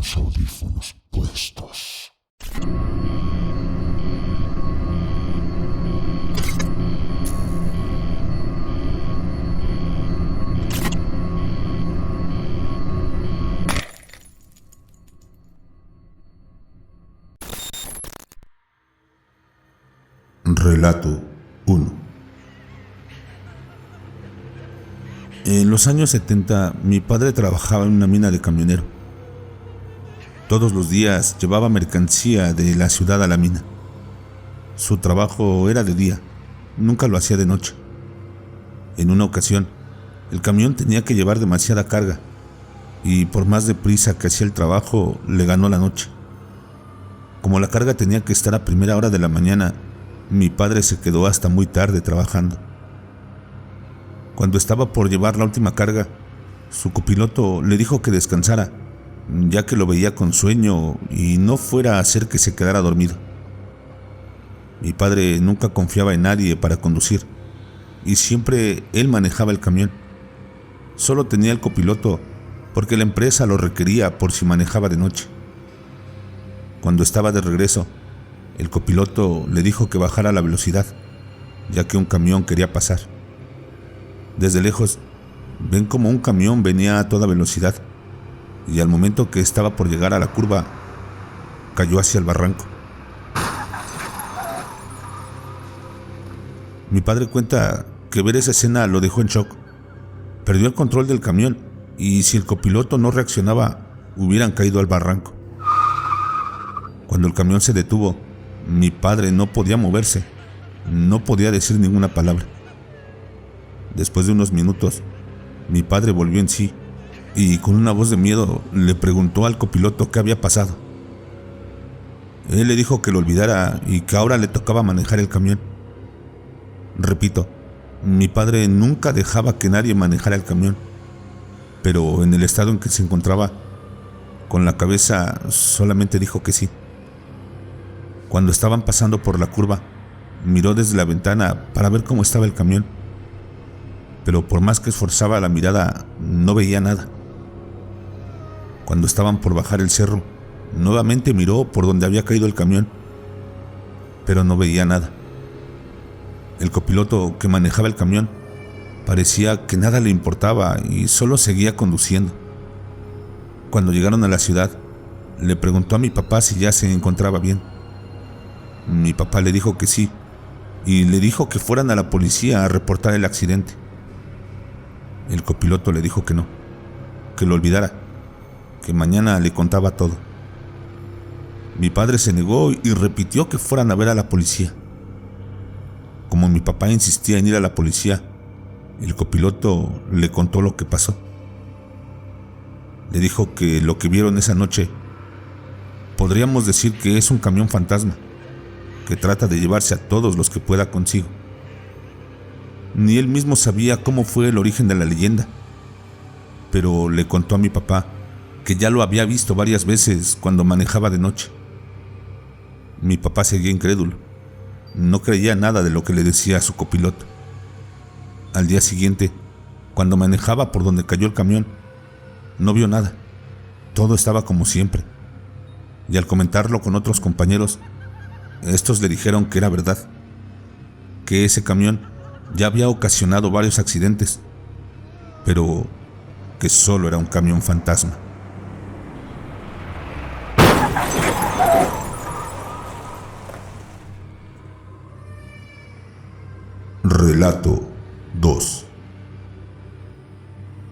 los audífonos puestos. Relato 1. En los años 70, mi padre trabajaba en una mina de camionero. Todos los días llevaba mercancía de la ciudad a la mina. Su trabajo era de día, nunca lo hacía de noche. En una ocasión, el camión tenía que llevar demasiada carga y por más deprisa que hacía el trabajo, le ganó la noche. Como la carga tenía que estar a primera hora de la mañana, mi padre se quedó hasta muy tarde trabajando. Cuando estaba por llevar la última carga, su copiloto le dijo que descansara, ya que lo veía con sueño y no fuera a hacer que se quedara dormido. Mi padre nunca confiaba en nadie para conducir y siempre él manejaba el camión. Solo tenía el copiloto porque la empresa lo requería por si manejaba de noche. Cuando estaba de regreso, el copiloto le dijo que bajara la velocidad, ya que un camión quería pasar. Desde lejos, ven como un camión venía a toda velocidad y al momento que estaba por llegar a la curva, cayó hacia el barranco. Mi padre cuenta que ver esa escena lo dejó en shock. Perdió el control del camión y si el copiloto no reaccionaba, hubieran caído al barranco. Cuando el camión se detuvo, mi padre no podía moverse, no podía decir ninguna palabra. Después de unos minutos, mi padre volvió en sí y con una voz de miedo le preguntó al copiloto qué había pasado. Él le dijo que lo olvidara y que ahora le tocaba manejar el camión. Repito, mi padre nunca dejaba que nadie manejara el camión, pero en el estado en que se encontraba, con la cabeza solamente dijo que sí. Cuando estaban pasando por la curva, miró desde la ventana para ver cómo estaba el camión, pero por más que esforzaba la mirada, no veía nada. Cuando estaban por bajar el cerro, nuevamente miró por donde había caído el camión, pero no veía nada. El copiloto que manejaba el camión parecía que nada le importaba y solo seguía conduciendo. Cuando llegaron a la ciudad, le preguntó a mi papá si ya se encontraba bien. Mi papá le dijo que sí y le dijo que fueran a la policía a reportar el accidente. El copiloto le dijo que no, que lo olvidara, que mañana le contaba todo. Mi padre se negó y repitió que fueran a ver a la policía. Como mi papá insistía en ir a la policía, el copiloto le contó lo que pasó. Le dijo que lo que vieron esa noche, podríamos decir que es un camión fantasma, que trata de llevarse a todos los que pueda consigo. Ni él mismo sabía cómo fue el origen de la leyenda, pero le contó a mi papá que ya lo había visto varias veces cuando manejaba de noche. Mi papá seguía incrédulo, no creía nada de lo que le decía a su copiloto. Al día siguiente, cuando manejaba por donde cayó el camión, no vio nada, todo estaba como siempre. Y al comentarlo con otros compañeros, estos le dijeron que era verdad, que ese camión ya había ocasionado varios accidentes, pero que solo era un camión fantasma. Relato 2.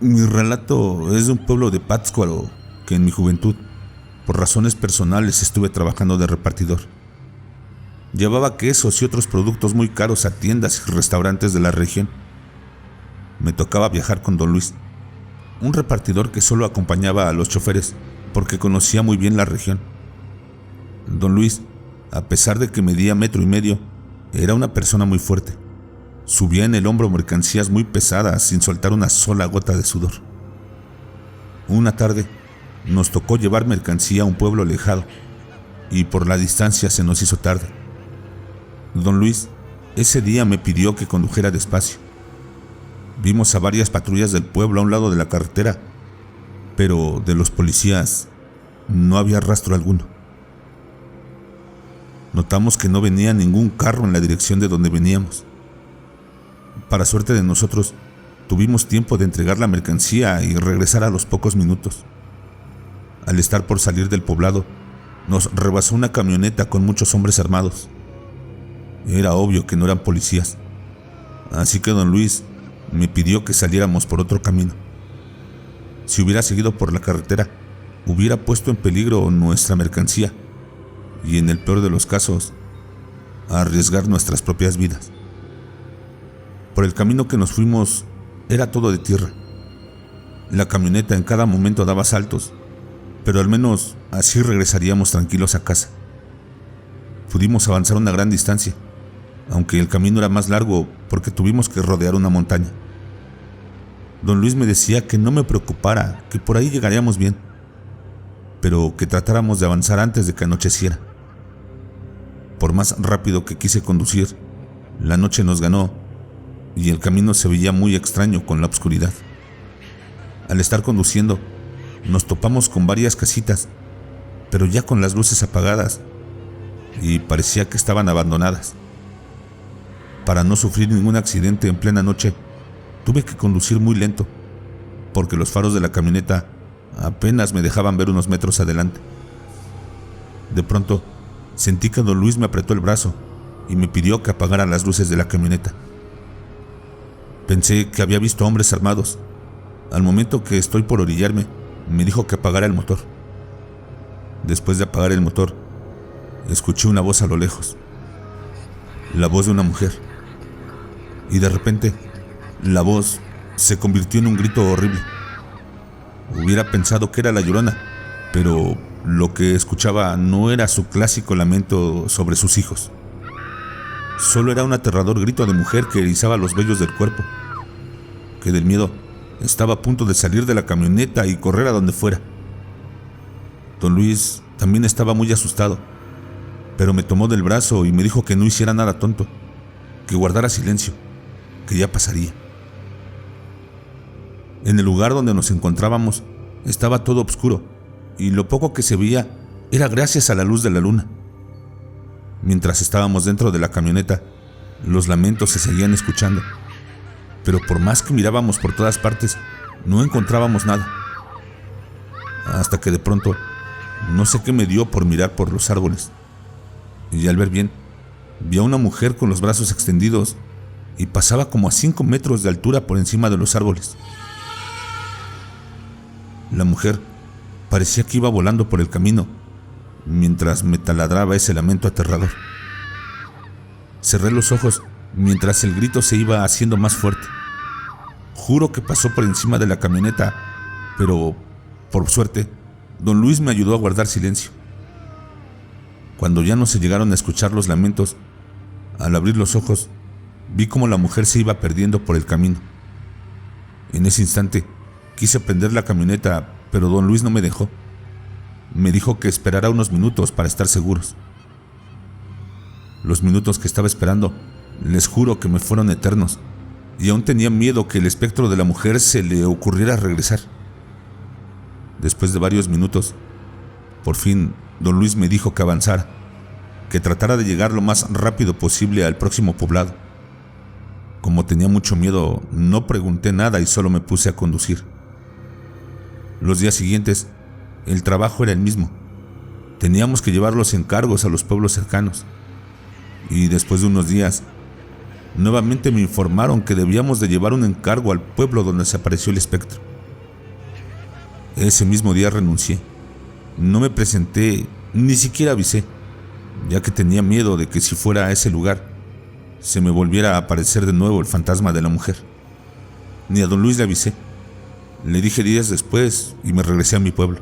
Mi relato es de un pueblo de Pátzcuaro que en mi juventud, por razones personales, estuve trabajando de repartidor. Llevaba quesos y otros productos muy caros a tiendas y restaurantes de la región. Me tocaba viajar con don Luis, un repartidor que solo acompañaba a los choferes porque conocía muy bien la región. Don Luis, a pesar de que medía 1,5 metros, era una persona muy fuerte. Subía en el hombro mercancías muy pesadas sin soltar una sola gota de sudor. Una tarde nos tocó llevar mercancía a un pueblo alejado y por la distancia se nos hizo tarde. Don Luis ese día me pidió que condujera despacio. Vimos a varias patrullas del pueblo a un lado de la carretera, pero de los policías no había rastro alguno. Notamos que no venía ningún carro en la dirección de donde veníamos. Para suerte de nosotros, tuvimos tiempo de entregar la mercancía y regresar a los pocos minutos. Al estar por salir del poblado, nos rebasó una camioneta con muchos hombres armados. Era obvio que no eran policías, así que don Luis me pidió que saliéramos por otro camino. Si hubiera seguido por la carretera, hubiera puesto en peligro nuestra mercancía y, en el peor de los casos, a arriesgar nuestras propias vidas. Por el camino que nos fuimos era todo de tierra. La camioneta en cada momento daba saltos, pero al menos así regresaríamos tranquilos a casa. Pudimos avanzar una gran distancia, aunque el camino era más largo porque tuvimos que rodear una montaña. Don Luis me decía que no me preocupara, que por ahí llegaríamos bien, pero que tratáramos de avanzar antes de que anocheciera. Por más rápido que quise conducir, la noche nos ganó y el camino se veía muy extraño con la oscuridad. Al estar conduciendo, nos topamos con varias casitas, pero ya con las luces apagadas, y parecía que estaban abandonadas. Para no sufrir ningún accidente en plena noche, tuve que conducir muy lento, porque los faros de la camioneta apenas me dejaban ver unos metros adelante. De pronto, sentí que don Luis me apretó el brazo y me pidió que apagara las luces de la camioneta. Pensé que había visto hombres armados. Al momento que estoy por orillarme, me dijo que apagara el motor. Después de apagar el motor, escuché una voz a lo lejos, la voz de una mujer, y de repente la voz se convirtió en un grito horrible. Hubiera pensado que era la Llorona, pero lo que escuchaba no era su clásico lamento sobre sus hijos. Solo era un aterrador grito de mujer que erizaba los vellos del cuerpo, que del miedo estaba a punto de salir de la camioneta y correr a donde fuera. Don Luis también estaba muy asustado, pero me tomó del brazo y me dijo que no hiciera nada tonto, que guardara silencio, que ya pasaría. En el lugar donde nos encontrábamos estaba todo oscuro y lo poco que se veía era gracias a la luz de la luna. Mientras estábamos dentro de la camioneta, los lamentos se seguían escuchando, pero por más que mirábamos por todas partes, no encontrábamos nada. Hasta que de pronto, no sé qué me dio por mirar por los árboles, y al ver bien, vi a una mujer con los brazos extendidos y pasaba como a 5 metros de altura por encima de los árboles. La mujer parecía que iba volando por el camino, mientras me taladraba ese lamento aterrador. Cerré los ojos mientras el grito se iba haciendo más fuerte. Juro que pasó por encima de la camioneta, pero, por suerte, don Luis me ayudó a guardar silencio. Cuando ya no se llegaron a escuchar los lamentos, al abrir los ojos, vi cómo la mujer se iba perdiendo por el camino. En ese instante, quise prender la camioneta, pero don Luis no me dejó. Me dijo que esperara unos minutos para estar seguros. Los minutos que estaba esperando, les juro que me fueron eternos, y aún tenía miedo que el espectro de la mujer se le ocurriera regresar. Después de varios minutos, por fin, don Luis me dijo que avanzara, que tratara de llegar lo más rápido posible al próximo poblado. Como tenía mucho miedo, no pregunté nada y solo me puse a conducir. Los días siguientes, el trabajo era el mismo. Teníamos que llevar los encargos a los pueblos cercanos. Y después de unos días, nuevamente me informaron que debíamos de llevar un encargo al pueblo donde se apareció el espectro. Ese mismo día renuncié. No me presenté, ni siquiera avisé, ya que tenía miedo de que si fuera a ese lugar, se me volviera a aparecer de nuevo el fantasma de la mujer. Ni a don Luis le avisé. Le dije días después y me regresé a mi pueblo.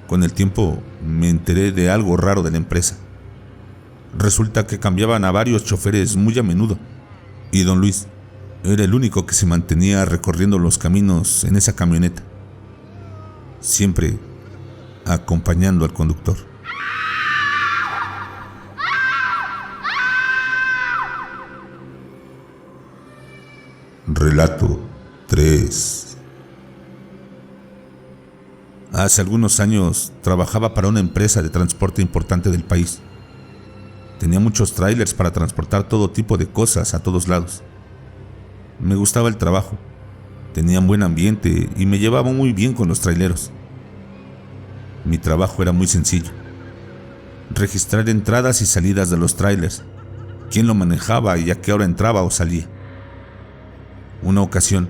Con el tiempo me enteré de algo raro de la empresa. Resulta que cambiaban a varios choferes muy a menudo, y don Luis era el único que se mantenía recorriendo los caminos en esa camioneta, siempre acompañando al conductor. Relato 3. Hace algunos años trabajaba para una empresa de transporte importante del país. Tenía muchos trailers para transportar todo tipo de cosas a todos lados. Me gustaba el trabajo, tenían buen ambiente y me llevaba muy bien con los traileros. Mi trabajo era muy sencillo: registrar entradas y salidas de los trailers, quién lo manejaba y a qué hora entraba o salía. Una ocasión,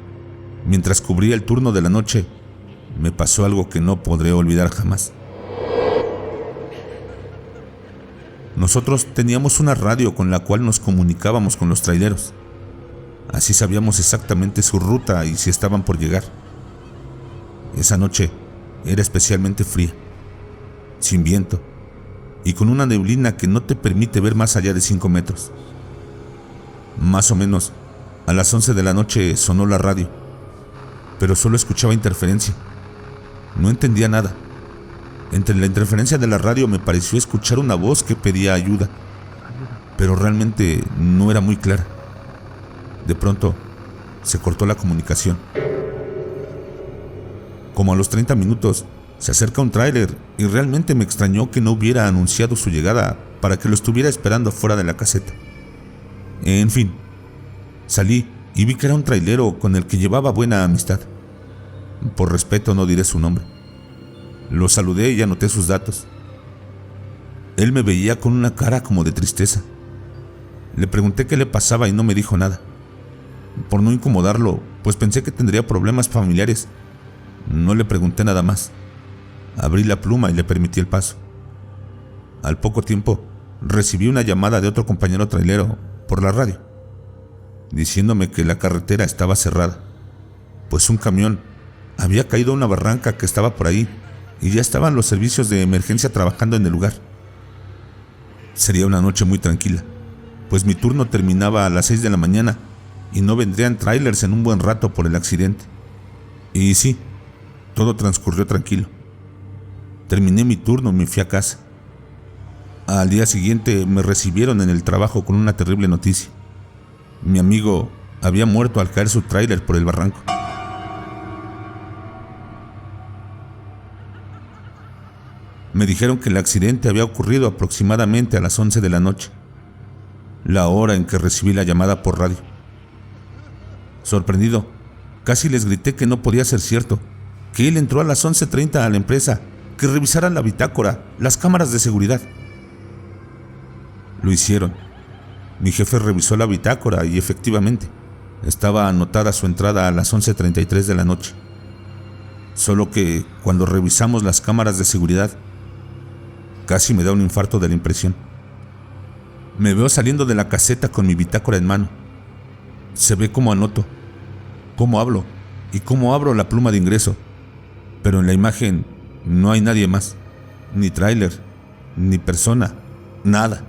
mientras cubría el turno de la noche, me pasó algo que no podré olvidar jamás. Nosotros teníamos una radio con la cual nos comunicábamos con los traileros. Así sabíamos exactamente su ruta y si estaban por llegar. Esa noche era especialmente fría, sin viento y con una neblina que no te permite ver más allá de 5 metros. Más o menos a las 11 de la noche sonó la radio, pero solo escuchaba interferencia. No entendía nada. Entre la interferencia de la radio me pareció escuchar una voz que pedía ayuda, pero realmente no era muy clara. De pronto se cortó la comunicación. Como a los 30 minutos se acerca un tráiler y realmente me extrañó que no hubiera anunciado su llegada para que lo estuviera esperando fuera de la caseta. En fin, salí y vi que era un trailero con el que llevaba buena amistad. Por respeto no diré su nombre. Lo saludé y anoté sus datos. Él me veía con una cara como de tristeza. Le pregunté qué le pasaba y no me dijo nada. Por no incomodarlo, pues pensé que tendría problemas familiares, no le pregunté nada más. Abrí la pluma y le permití el paso. Al poco tiempo, recibí una llamada de otro compañero trailero por la radio, diciéndome que la carretera estaba cerrada, pues un camión había caído a una barranca que estaba por ahí y ya estaban los servicios de emergencia trabajando en el lugar. Sería una noche muy tranquila, pues mi turno terminaba a las 6 de la mañana y no vendrían trailers en un buen rato por el accidente. Y sí, todo transcurrió tranquilo. Terminé mi turno y me fui a casa. Al día siguiente me recibieron en el trabajo con una terrible noticia. Mi amigo había muerto al caer su tráiler por el barranco. Me dijeron que el accidente había ocurrido aproximadamente a las 11 de la noche, la hora en que recibí la llamada por radio. Sorprendido, casi les grité que no podía ser cierto, que él entró a las 11:30 a la empresa, que revisaran la bitácora, las cámaras de seguridad. Lo hicieron. Mi jefe revisó la bitácora y efectivamente estaba anotada su entrada a las 11:33 de la noche. Solo que cuando revisamos las cámaras de seguridad, casi me da un infarto de la impresión. Me veo saliendo de la caseta con mi bitácora en mano. Se ve cómo anoto, cómo hablo y cómo abro la pluma de ingreso, pero en la imagen no hay nadie más, ni tráiler, ni persona, nada.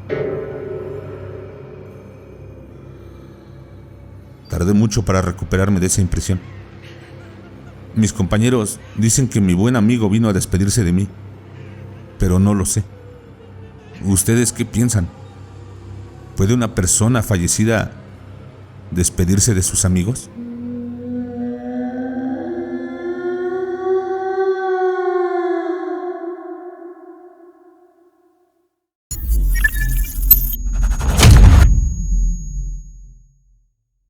Tardé mucho para recuperarme de esa impresión. Mis compañeros dicen que mi buen amigo vino a despedirse de mí, pero no lo sé. ¿Ustedes qué piensan? ¿Puede una persona fallecida despedirse de sus amigos?